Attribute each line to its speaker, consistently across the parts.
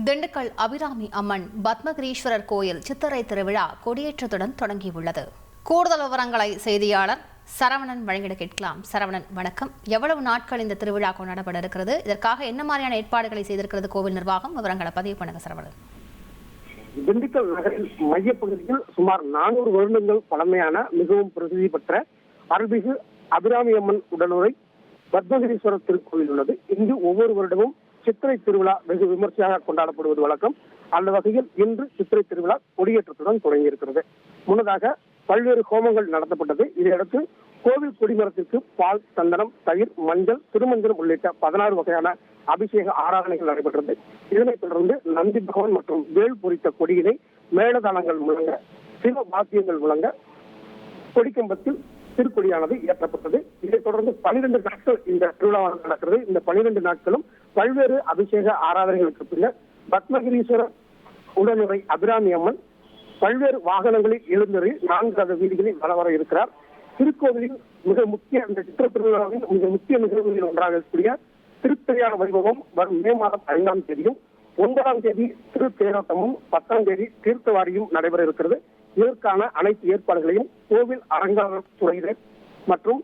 Speaker 1: திண்டுக்கல் அபிராமி அம்மன் பத்மகிரீஸ்வரர் கோயில் சித்திரை திருவிழா கொடியேற்றத்துடன் தொடங்கியுள்ளது. கூடுதல் விவரங்களை செய்தியாளர் சரவணன் வழங்கிட கேட்கலாம். சரவணன், வணக்கம். எவ்வளவு நாட்கள் இந்த திருவிழா கொண்டாடப்பட இருக்கிறது? இதற்காக என்ன மாதிரியான ஏற்பாடுகளை செய்திருக்கிறது கோவில் நிர்வாகம்? விவரங்களை பதிவு பண்ணுங்க சரவணன்.
Speaker 2: திண்டுக்கல் நகரில் மையப்பகுதியில் சுமார் 400 வருடங்கள் பழமையான மிகவும் பிரசித்தி பெற்ற அருள்மிகு அபிராமி அம்மன் உடனுரை பத்மகிரீஸ்வரர் திருக்கோவில் உள்ளது. இங்கு ஒவ்வொரு வருடமும் சித்திரை திருவிழா வெகு விமர்சையாக கொண்டாடப்படுவது வழக்கம். அந்த வகையில் இன்று சித்திரை திருவிழா கொடியேற்றத்துடன் தொடங்கியிருக்கிறது. முன்னதாக பல்வேறு ஹோமங்கள் நடத்தப்பட்டது. இதையடுத்து கோவில் கொடிமரத்திற்கு பால், சந்தனம், தயிர், மஞ்சள், திருமஞ்சனம் உள்ளிட்ட 16 வகையான அபிஷேக ஆராதனைகள் நடைபெற்றது. இதனைத் தொடர்ந்து நந்தி பகவான் மற்றும் வேல் பொறித்த கொடியினை மேளதாளங்கள் முழங்க, சிவ வாத்தியங்கள் முழங்க கொடிக்கம்பத்தில் திருக்கொடியானது ஏற்றப்பட்டது. இதைத் தொடர்ந்து 12 நாட்கள் இந்த திருவிழாவானது நடக்கிறது. இந்த 12 நாட்களும் பல்வேறு அபிஷேக ஆராதனைகளுக்கு பின்னர் பத்மகிரீஸ்வரர் உடனுரை அபிராமி அம்மன் பல்வேறு வாகனங்களில் எழுந்தறி 4 வீதிகளில் வலம் வர இருக்கிறார். திருக்கோவிலின் மிக முக்கிய இந்த சித்திர திருவிழாவின் மிக முக்கிய நிகழ்வுகளில் ஒன்றாக இருக்கக்கூடிய திருத்தேரான வைபவம் வரும் மே மாதம் 5ஆம் தேதியும் 9ஆம் தேதி திருத்தேரோட்டமும் 10ஆம் தேதி தீர்த்தவாரியும் நடைபெற இருக்கிறது. இதற்கான அனைத்து ஏற்பாடுகளையும் கோவில் அறங்காவல் துறையினர் மற்றும்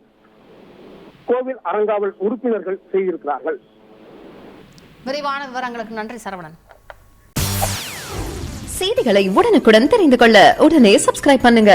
Speaker 2: கோவில் அறங்காவல் உறுப்பினர்கள் செய்திருக்கிறார்கள்.
Speaker 1: விரிவான விவரங்களுக்கு நன்றி சரவணன்.
Speaker 3: செய்திகளை உடனுக்குடன் தெரிந்து கொள்ள உடனே சப்ஸ்கிரைப் பண்ணுங்க.